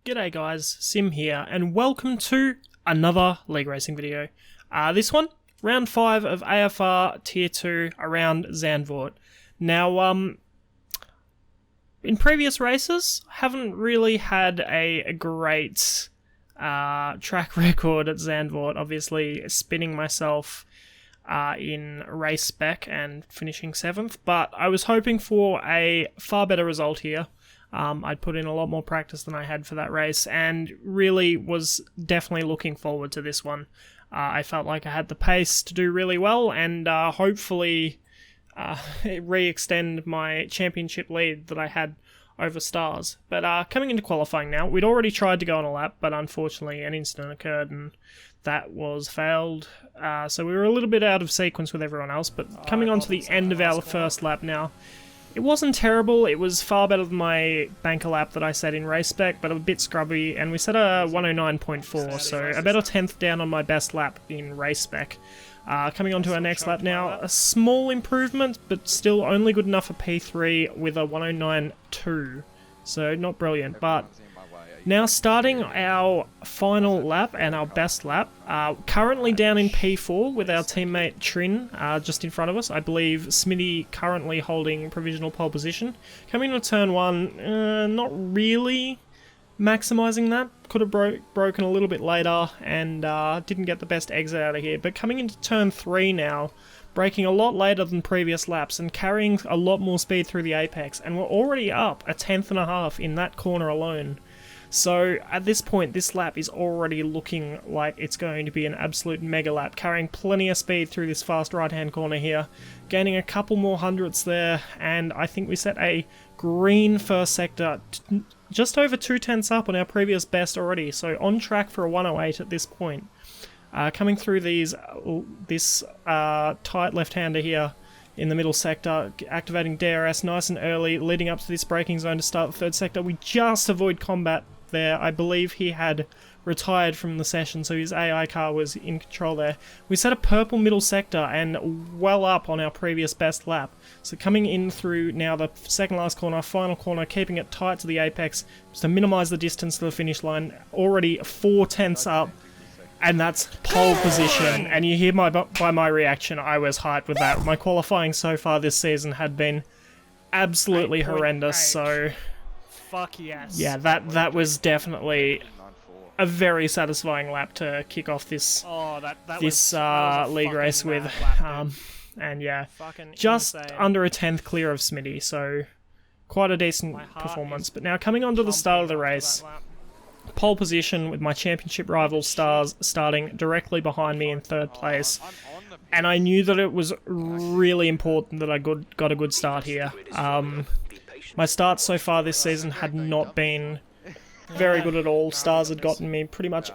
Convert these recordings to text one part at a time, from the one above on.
G'day guys, Sim here, and welcome to another League Racing video. This one, round 5 of AFR Tier 2 around Zandvoort. Now, in previous races, haven't really had a great track record at Zandvoort, obviously spinning myself in race spec and finishing 7th, but I was hoping for a far better result here. I'd put in a lot more practice than I had for that race and really was definitely looking forward to this one. I felt like I had the pace to do really well and hopefully re-extend my championship lead that I had over Stars. But coming into qualifying now, we'd already tried to go on a lap, but unfortunately an incident occurred and that was failed. So we were a little bit out of sequence with everyone else, but coming on to the end of our first lap now, it wasn't terrible. It was far better than my banker lap that I set in race spec, but a bit scrubby, and we set a 109.4, so about a 10th down on my best lap in race spec. Coming on to our next lap now, a small improvement, but still only good enough for P3 with a 109.2, so not brilliant, but now starting our final lap and our best lap, currently down in P4 with our teammate Trin just in front of us. I believe Smitty currently holding provisional pole position. Coming into turn 1, not really maximising that. Could have broken a little bit later and didn't get the best exit out of here. But coming into turn 3 now, braking a lot later than previous laps and carrying a lot more speed through the apex. And we're already up a 10th and a half in that corner alone. So at this point, this lap is already looking like it's going to be an absolute mega lap, carrying plenty of speed through this fast right-hand corner here, gaining a couple more hundredths there, and I think we set a green first sector, just over 2/10 up on our previous best already, so on track for a 108 at this point. Coming through this tight left-hander here in the middle sector, activating DRS nice and early, leading up to this braking zone to start the third sector. We just avoid combat there. I believe he had retired from the session, so his AI car was in control there. We set a purple middle sector and well up on our previous best lap. So coming in through now the second last corner, final corner, keeping it tight to the apex just to minimise the distance to the finish line. Already 4/10 up, and that's pole position. And you hear by my reaction, I was hyped with that. My qualifying so far this season had been absolutely horrendous, so fuck yes. yeah, that was definitely a very satisfying lap to kick off this league race with. And yeah, just under a 10th clear of Smitty, so quite a decent performance. But now coming on to the start of the race, pole position with my championship rival Stars starting directly behind me in third place. And I knew that it was really important that I got a good start here. My starts so far this season had not been very good at all. Stars had gotten me pretty much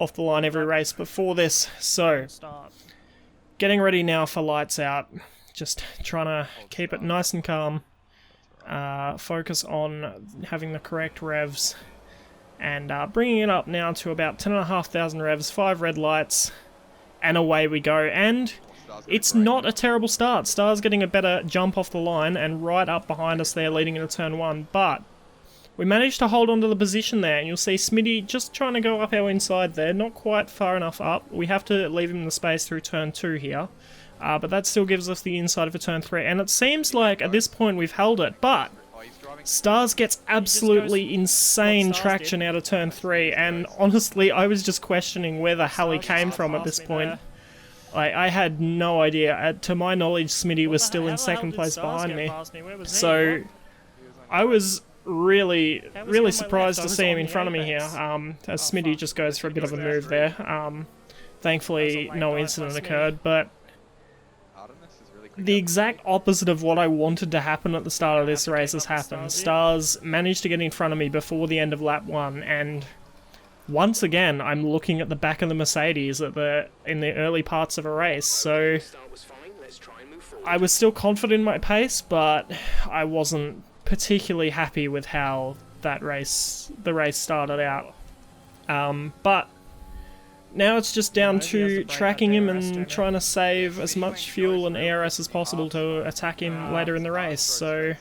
off the line every race before this. So, getting ready now for lights out. Just trying to keep it nice and calm. Focus on having the correct revs. And bringing it up now to about 10,500 revs, 5 red lights, and away we go. And it's not a terrible start. Stars getting a better jump off the line and right up behind us there leading into turn 1, but we managed to hold on to the position there, and you'll see Smitty just trying to go up our inside there, not quite far enough up. We have to leave him the space through turn 2 here, but that still gives us the inside of a turn 3, and it seems like at this point we've held it, but Stars gets absolutely insane traction out of turn 3, and honestly I was just questioning where the hell he came from at this point. I had no idea. To my knowledge, Smitty was still in second place behind me. So I was really surprised to see him in front of me here, as Smitty just goes for a bit of a move there. Thankfully, no incident occurred, but the exact opposite of what I wanted to happen at the start of this race has happened. Stars managed to get in front of me before the end of lap 1, and once again, I'm looking at the back of the Mercedes in the early parts of a race, so I was still confident in my pace, but I wasn't particularly happy with how the race started out. But now it's just down to tracking him and trying to save as much fuel and ARS as possible to attack him later in the race, so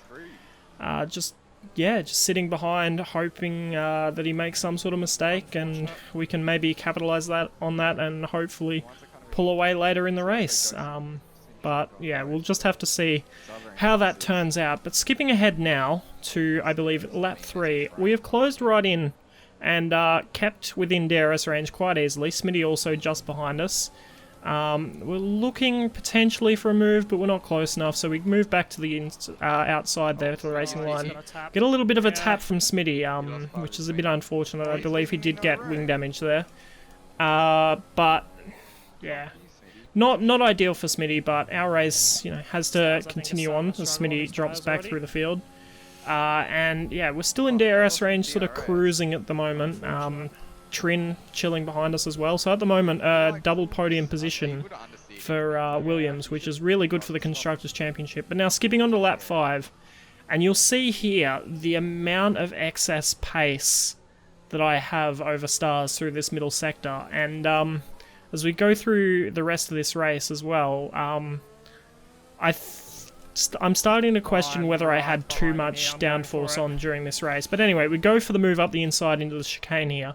just yeah, just sitting behind, hoping that he makes some sort of mistake, and we can maybe capitalise on that and hopefully pull away later in the race. But yeah, we'll just have to see how that turns out. But skipping ahead now to, I believe, lap 3, we have closed right in and kept within DRS range quite easily. Smitty also just behind us. We're looking potentially for a move, but we're not close enough, so we move back to the outside there to the racing line. Get a little bit of a tap from Smitty, which is a bit unfortunate. I believe he did get wing damage there. But yeah, not ideal for Smitty, but our race, you know, has to continue on as Smitty drops back through the field. And yeah, we're still in DRS range, sort of cruising at the moment. Trin chilling behind us as well. So at the moment, double podium position for Williams, which is really good for the Constructors' Championship. But now skipping on to lap 5, and you'll see here the amount of excess pace that I have over Stars through this middle sector. And as we go through the rest of this race as well, I'm starting to question whether I had too much downforce on during this race. But anyway, we go for the move up the inside into the chicane here.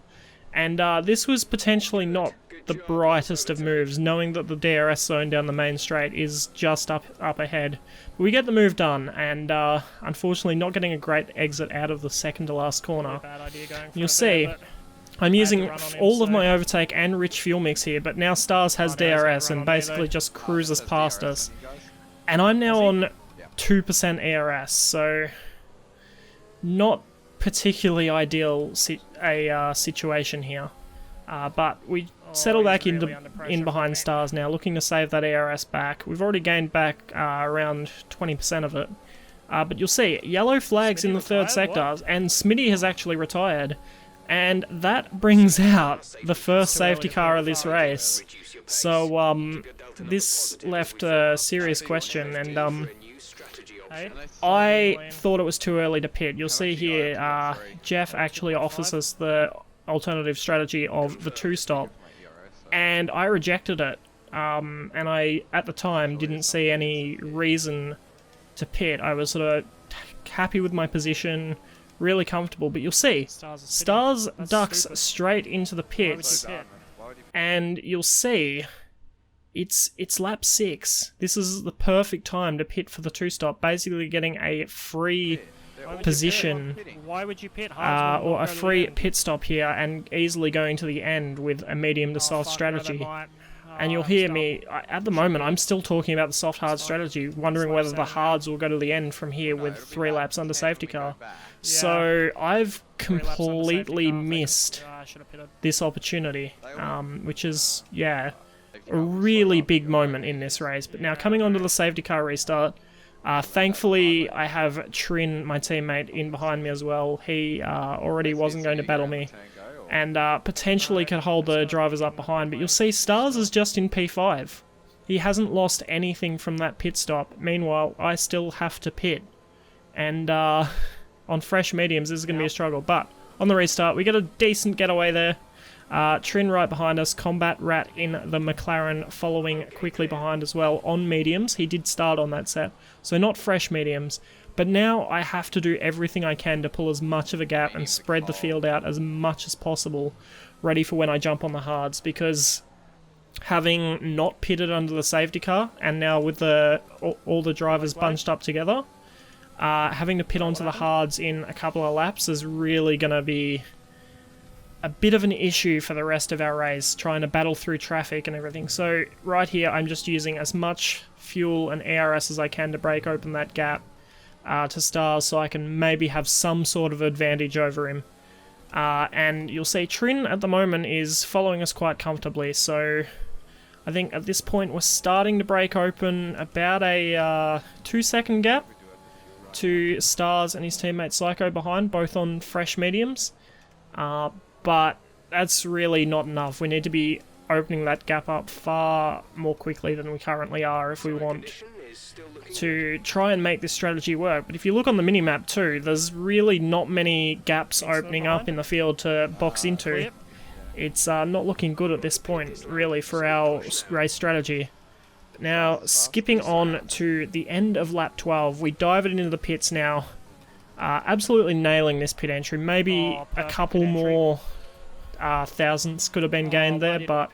And this was potentially not the brightest of moves, knowing that the DRS zone down the main straight is just up ahead. But we get the move done, and unfortunately not getting a great exit out of the second to last corner. You'll see, I'm using all of my overtake and rich fuel mix here, but now Stars has DRS and basically just cruises past us. And I'm now on 2% ERS, so not particularly ideal situation here. But we settle back in behind Stars now, looking to save that ERS back. We've already gained back around 20% of it. But you'll see, yellow flags in the third sector, and Smitty has actually retired. And that brings out the first safety car of this race. So this left a serious question, and I thought it was too early to pit. You'll see here, Jeff actually offers us the alternative strategy of the 2-stop, and I rejected it. And I, at the time, didn't see any reason to pit. I was sort of happy with my position, really comfortable, but you'll see, Stars ducks straight into the pits, and you'll see, it's lap 6. This is the perfect time to pit for the 2-stop, basically getting a free position, or a free pit stop here, and easily going to the end with a medium to soft strategy. And you'll hear me, at the moment, I'm still talking about the soft-hard strategy, wondering whether the hards will go to the end from here with 3 laps under safety car. So I've completely missed this opportunity, which is, yeah, a really big moment in this race. But now coming onto the safety car restart, thankfully I have Trin, my teammate, in behind me as well. He already wasn't going to battle me, and potentially could hold the drivers up behind, but you'll see Stars is just in P5. He hasn't lost anything from that pit stop. Meanwhile, I still have to pit, and on fresh mediums this is going to be a struggle, but on the restart we get a decent getaway there. Trin right behind us, Combat Rat in the McLaren following quickly behind as well on mediums. He did start on that set, so not fresh mediums. But now I have to do everything I can to pull as much of a gap and spread the field out as much as possible, ready for when I jump on the hards, because having not pitted under the safety car, and now with all the drivers bunched up together, having to pit onto the hards in a couple of laps is really going to be a bit of an issue for the rest of our race, trying to battle through traffic and everything. So right here I'm just using as much fuel and ARS as I can to break open that gap to Stars, so I can maybe have some sort of advantage over him. And you'll see Trin at the moment is following us quite comfortably, so I think at this point we're starting to break open about a 2-second gap to Stars and his teammate Psycho behind, both on fresh mediums. But that's really not enough. We need to be opening that gap up far more quickly than we currently are if we want to try and make this strategy work. But if you look on the minimap too, there's really not many gaps opening up in the field to box into. It's not looking good at this point, really, for our race strategy. Now, skipping on to the end of lap 12, we dive it into the pits now. Absolutely nailing this pit entry. Maybe a couple more thousandths could have been gained there, but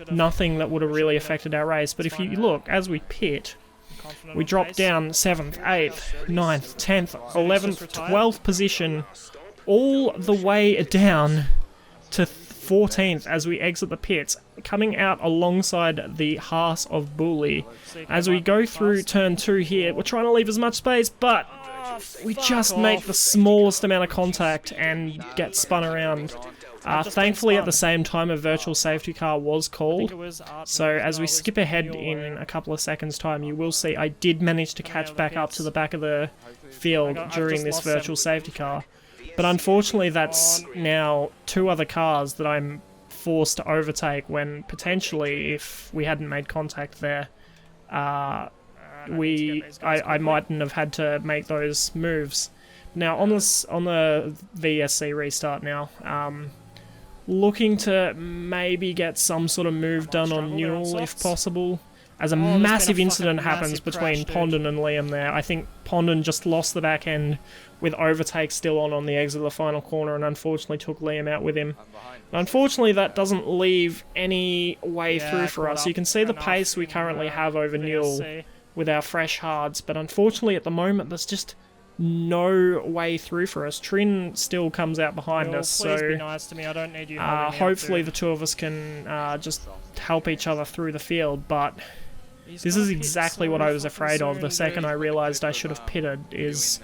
nothing that would have really affected our race. But if you look, as we pit, we drop down 7th, 8th, 9th, 10th, 11th, 12th position, all the way down to 14th as we exit the pits, coming out alongside the Haas of Bully. As we go through turn 2 here, we're trying to leave as much space, but we just make the smallest amount of contact and get spun around. Thankfully, at the same time, a virtual safety car was called, so as we skip ahead in a couple of seconds' time, you will see I did manage to catch back up to the back of the field during this virtual safety car. But unfortunately, that's now 2 other cars that I'm forced to overtake when potentially, if we hadn't made contact there, I mightn't have had to make those moves. Now, on the VSC restart now, looking to maybe get some sort of move done on Newell if possible. As a massive incident happens between Pondon and Liam there. I think Pondon just lost the back end with overtake still on the exit of the final corner and unfortunately took Liam out with him. Unfortunately, that doesn't leave any way through for us. You can see the pace we currently have over Newell with our fresh hards, but unfortunately at the moment there's just no way through for us. Trin still comes out behind us, so hopefully the 2 of us can just help each other through the field, but this is exactly what I was afraid of the second I realised I should have pitted, is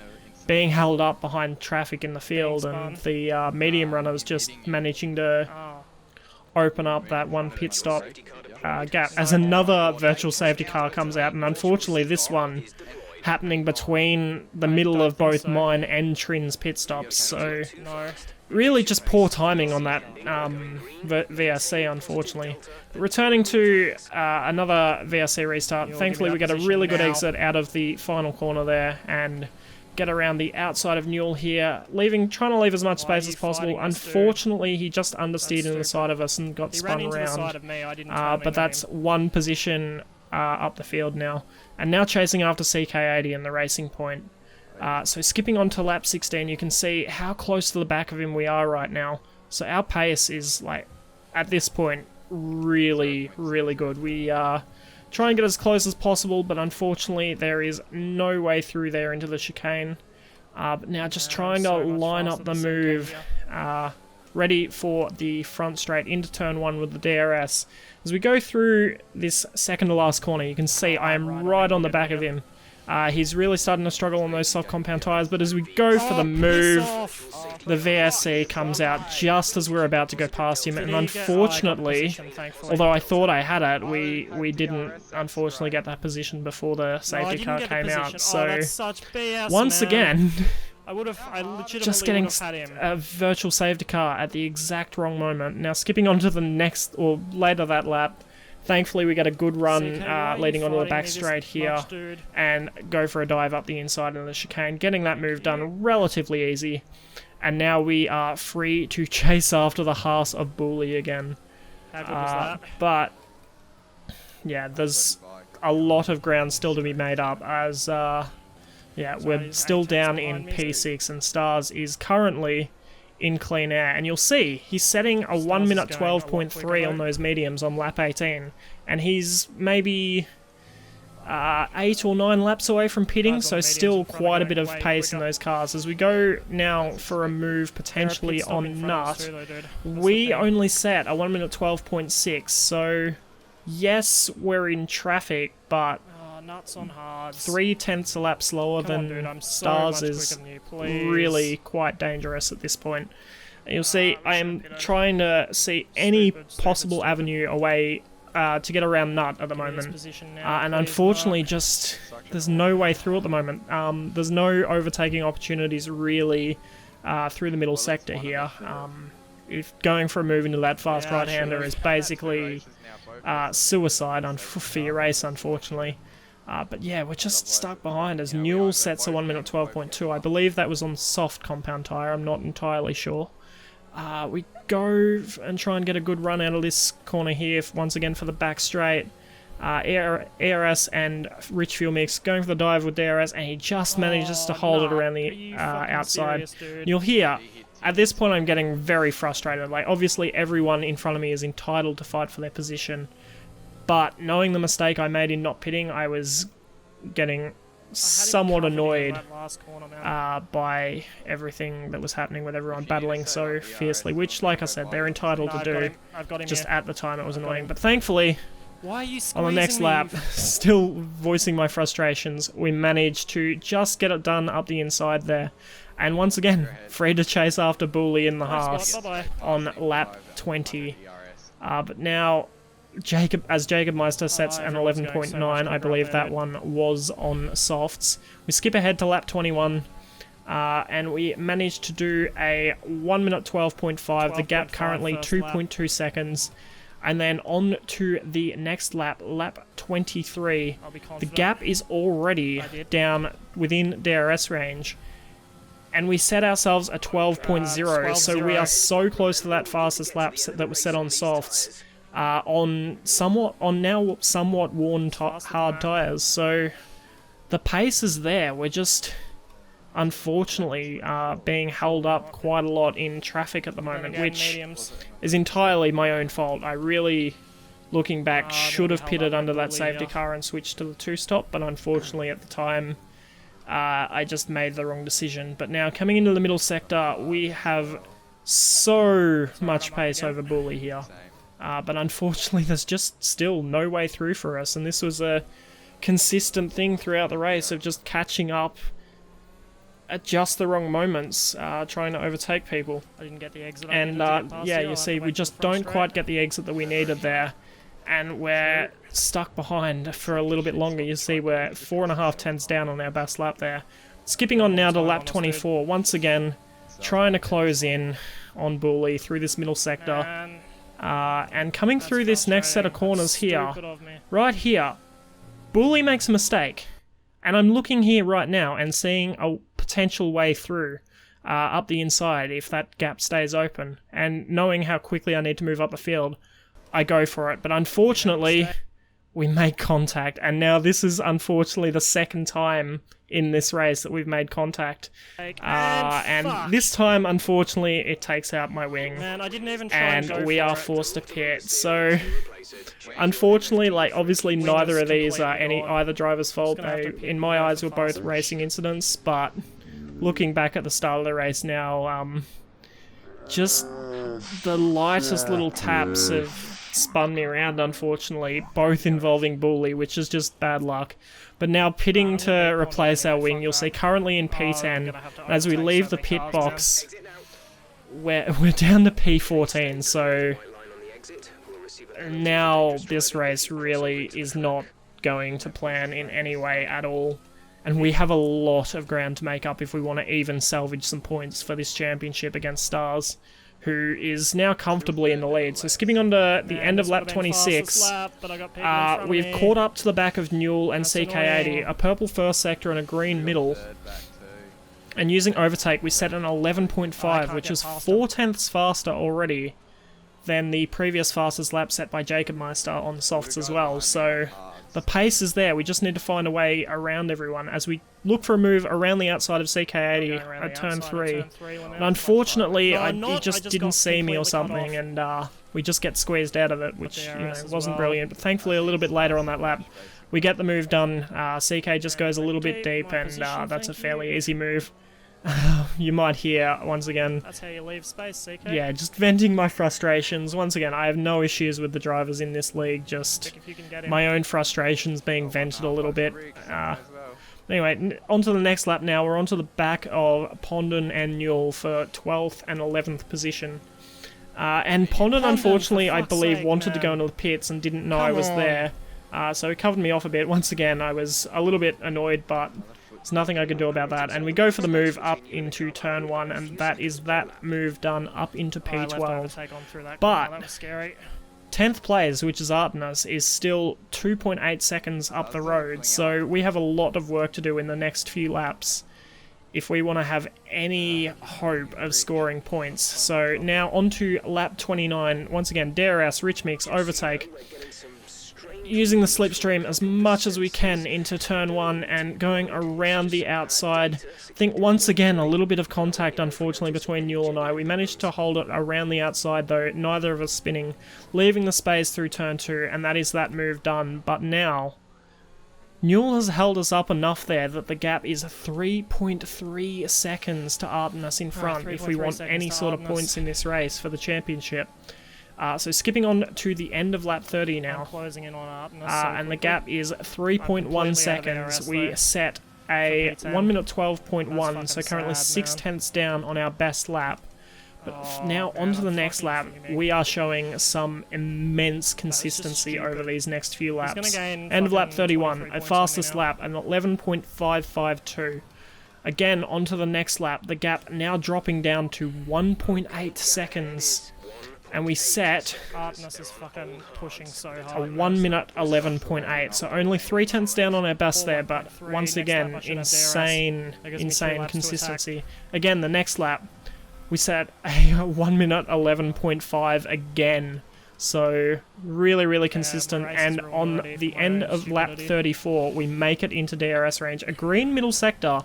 being held up behind traffic in the field and the medium runners just managing to open up that one pit stop gap as another virtual safety car comes out, and unfortunately this one happening between the middle of both mine and Trin's pit stops, so really just poor timing on that VRC, unfortunately. But returning to another VRC restart, thankfully we get a really good exit out of the final corner there and get around the outside of Newell here, trying to leave as much space as possible. Unfortunately, he just understeered in the side of us and got spun around, but that's 1 position up the field now. And now chasing after CK80 in the Racing Point. So skipping on to lap 16, you can see how close to the back of him we are right now. So our pace is, like, at this point, really, really good. We try and get as close as possible, but unfortunately there is no way through there into the chicane. But now just trying to line up the move, ready for the front straight into turn 1 with the DRS. As we go through this second to last corner, you can see I am right on the back of him. He's really starting to struggle on those soft compound tyres, but as we go for the move, the VSC comes out just as we're about to go past him, and unfortunately, although I thought I had it, we didn't unfortunately get that position before the safety car came out, so once again, just getting a virtual safety car at the exact wrong moment. Now skipping on to the next, or later that lap, thankfully we get a good run leading onto the back straight here and go for a dive up the inside of the chicane, getting that move done relatively easy. And now we are free to chase after the Haas of Bully again. How good was that? But yeah, there's a lot of ground still to be made up as yeah, we're still down in P6 and Stars is currently in clean air, and you'll see he's setting a 1 minute 12.3 on those mediums on lap 18, and he's maybe 8 or 9 laps away from pitting, so still quite a bit of pace in those cars. As we go now for a move potentially on Nut, we only set a 1 minute 12.6, so yes, we're in traffic, but Nuts on hards. 0.3 a lap slower than Stars is really quite dangerous at this point. And you'll see I am trying to see any possible avenue away to get around Nut at the moment, and unfortunately just there's no way through at the moment. There's no overtaking opportunities really through the middle sector here. If going for a move into that fast right-hander is basically suicide for your race, unfortunately. But yeah, we're just stuck behind as Newell sets a 1 minute 12.2. I believe that was on soft compound tyre, I'm not entirely sure. We go and try and get a good run out of this corner here, once again for the back straight. ERS and Rich Fuel Mix going for the dive with DRS, and he just manages to hold it around the outside. You'll hear, at this point I'm getting very frustrated. Like, obviously everyone in front of me is entitled to fight for their position, but knowing the mistake I made in not pitting, I was getting somewhat annoyed by everything that was happening with everyone battling so fiercely, which, like I said, they're entitled to do. Just at the time it was annoying, but thankfully, why are you on the next lap, still voicing my frustrations, we managed to just get it done up the inside there. And once again, free to chase after Bully in the halves on lap 20. But now, Jacob Meister sets an 11.9, I believe that one was on softs. We skip ahead to lap 21, and we managed to do a 1 minute 12.5, the gap currently 2.2 seconds. And then on to the next lap, lap 23. The gap is already down within DRS range. And we set ourselves a 12.0, so we are so close to that fastest lap that was set on softs. On now somewhat worn hard tyres. So the pace is there. We're just, unfortunately, being held up quite a lot in traffic at the moment, which is entirely my own fault. I really, looking back, should have pitted under that safety car and switched to the two-stop, but unfortunately at the time, I just made the wrong decision. But now, coming into the middle sector, we have so much pace over Bully here. But unfortunately, there's just still no way through for us, and this was a consistent thing throughout the race of just catching up at just the wrong moments, trying to overtake people. I didn't get the exit. And yeah, you see, we just don't quite get the exit that we needed there, and we're stuck behind for a little bit longer. You see, we're 4.5 tenths down on our best lap there. Skipping on now to lap 24, once again, trying to close in on Bully through this middle sector. And coming through this next set of corners here, right here, Bully makes a mistake. And I'm looking here right now and seeing a potential way through up the inside if that gap stays open. And knowing how quickly I need to move up the field, I go for it. But unfortunately, we make contact. And now this is unfortunately the second time in this race that we've made contact. And this time, unfortunately, it takes out my wing. Man, I didn't even try and we are forced to pit. So, unfortunately, like, obviously neither of these are either driver's fault. They, in my eyes, were both racing incidents, but looking back at the start of the race now, just the lightest little taps have spun me around, unfortunately, both involving Bully, which is just bad luck. But now pitting to replace our wing, you'll see currently in P10, as we leave the pit box, we're down to P14, so now this race really is not going to plan in any way at all. And we have a lot of ground to make up if we want to even salvage some points for this championship against Stars, who is now comfortably in the lead. So skipping on to the end of lap 26, we've caught up to the back of Newell and CK80, a purple first sector and a green middle. And using overtake, we set an 11.5, which is 4 tenths faster already than the previous fastest lap set by Jacob Meister on softs as well. So the pace is there. We just need to find a way around everyone as we look for a move around the outside of CK80 at turn 3. And unfortunately, he just didn't see me or something, and we just get squeezed out of it, which wasn't brilliant. But thankfully, a little bit later on that lap, we get the move done. CK just goes a little bit deep, and that's a fairly easy move. You might hear, once again... That's how you leave space, CK. Yeah, just venting my frustrations. Once again, I have no issues with the drivers in this league, just my own frustrations being vented a little bit. Anyway, onto the next lap now. We're onto the back of Pondon and Newell for 12th and 11th position. And Pondon, unfortunately, I believe, wanted to go into the pits and didn't know I was there. So it covered me off a bit. Once again, I was a little bit annoyed, but there's nothing I can do about that. And we go for the move up into turn 1, and that is that move done up into P12. But 10th place, which is Artemis, is still 2.8 seconds up the road, so we have a lot of work to do in the next few laps if we want to have any hope of scoring points. So now onto lap 29, once again, DRS, Rich Mix, overtake. using the slipstream as much as we can into turn 1 and going around the outside. I think once again a little bit of contact unfortunately between Newell and I. We managed to hold it around the outside though, neither of us spinning, leaving the space through turn 2, and that is that move done. But now Newell has held us up enough there that the gap is 3.3 seconds to Artemis in front if we want any sort of points in this race for the championship. So skipping on to the end of lap 30 now, closing in on Artemis, and the gap is 3.1 seconds. We set a 1 minute 12.1, so currently 6/10 down on our best lap. But now onto the next lap, we are showing some immense consistency over these next few laps. End of lap 31, a fastest lap, an 11.552. Again, onto the next lap, the gap now dropping down to 1.8 seconds. And we set Artemis is fucking pushing so a hard. 1 minute 11.8, so only 3/10 down on our best there, but once again, insane consistency. Again, the next lap, we set a 1 minute 11.5 again, so really consistent. And on the end of lap 34, we make it into DRS range, a green middle sector,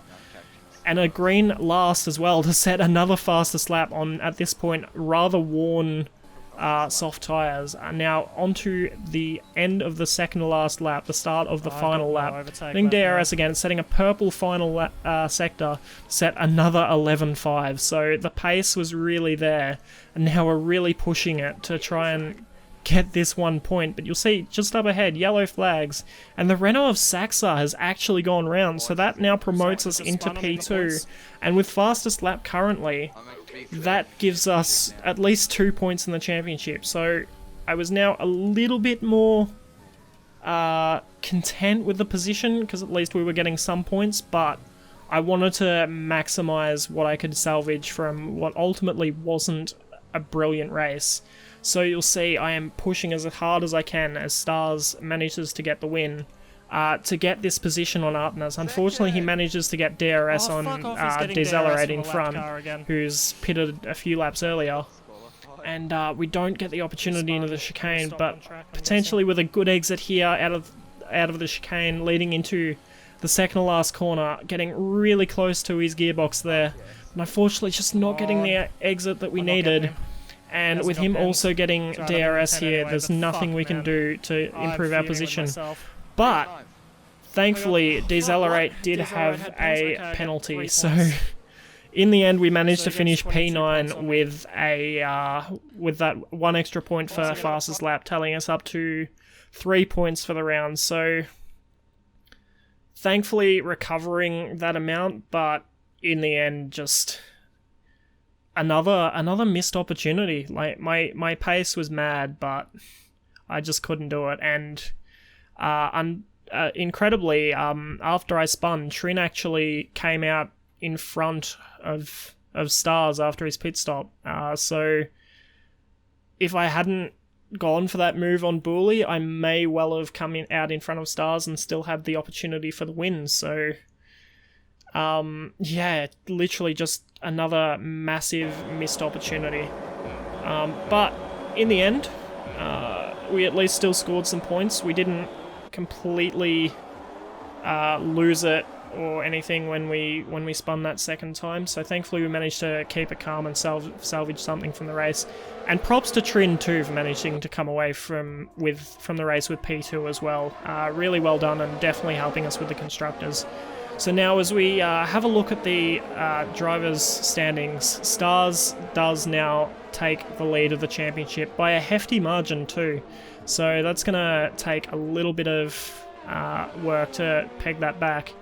and a green last as well to set another fastest lap on, at this point, rather worn soft tyres. Now onto the end of the second to last lap, the start of the final lap. Hitting DRS again, setting a purple final sector, set another 11.5. So the pace was really there, and now we're really pushing it to try and get this 1 point. But you'll see just up ahead, yellow flags, and the Renault of Saxa has actually gone round, so that now promotes us into P2, and with fastest lap currently, that gives us at least 2 points in the championship. So I was now a little bit more content with the position, because at least we were getting some points, but I wanted to maximise what I could salvage from what ultimately wasn't a brilliant race. So you'll see I am pushing as hard as I can as Stars manages to get the win, to get this position on Artemis. Unfortunately, he manages to get DRS on Decelerate in front, who's pitted a few laps earlier. And we don't get the opportunity into the chicane, but potentially with a good exit here out of the chicane, leading into the second to last corner, getting really close to his gearbox there. And unfortunately, just not getting the exit that we needed. And with him also getting DRS here, there's nothing we can do to improve our position. But thankfully, Decelerate did have a penalty, so in the end we managed to finish P9 with with that 1 extra point for fastest lap, tallying us up to 3 points for the round. So thankfully recovering that amount, but in the end just another missed opportunity. Like my pace was mad, but I just couldn't do it. And incredibly, after I spun, Trin actually came out in front of Stars after his pit stop. So if I hadn't gone for that move on Booley, I may well have come out in front of Stars and still had the opportunity for the win. So yeah, literally just another massive missed opportunity. But in the end, we at least still scored some points. We didn't completely lose it or anything when we spun that second time, so thankfully we managed to keep it calm and salvage something from the race. And props to Trin too for managing to come away from the race with P2 as well. Really well done, and definitely helping us with the constructors. So now as we have a look at the drivers' standings, Stars does now take the lead of the championship by a hefty margin too. So that's going to take a little bit of work to peg that back.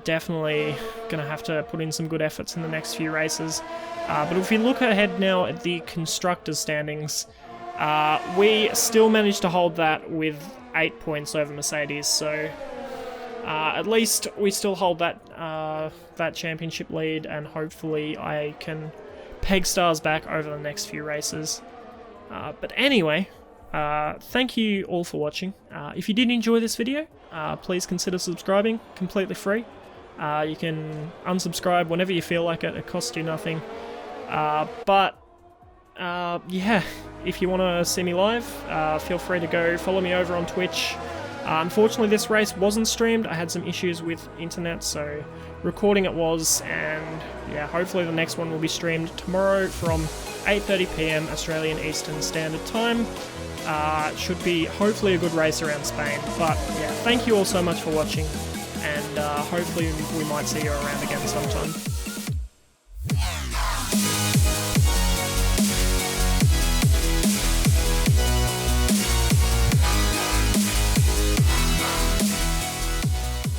Definitely going to have to put in some good efforts in the next few races. But if we look ahead now at the constructors' standings, we still managed to hold that with 8 points over Mercedes. So at least we still hold that championship lead, and hopefully I can peg Stars back over the next few races. But anyway, thank you all for watching. If you did enjoy this video, please consider subscribing, completely free. You can unsubscribe whenever you feel like it, it costs you nothing. Yeah, if you want to see me live, feel free to go follow me over on Twitch. Unfortunately, this race wasn't streamed. I had some issues with internet, so recording it was, and yeah, hopefully the next one will be streamed tomorrow from 8:30 PM Australian Eastern Standard Time. Should be hopefully a good race around Spain. But yeah, thank you all so much for watching, and hopefully we might see you around again sometime.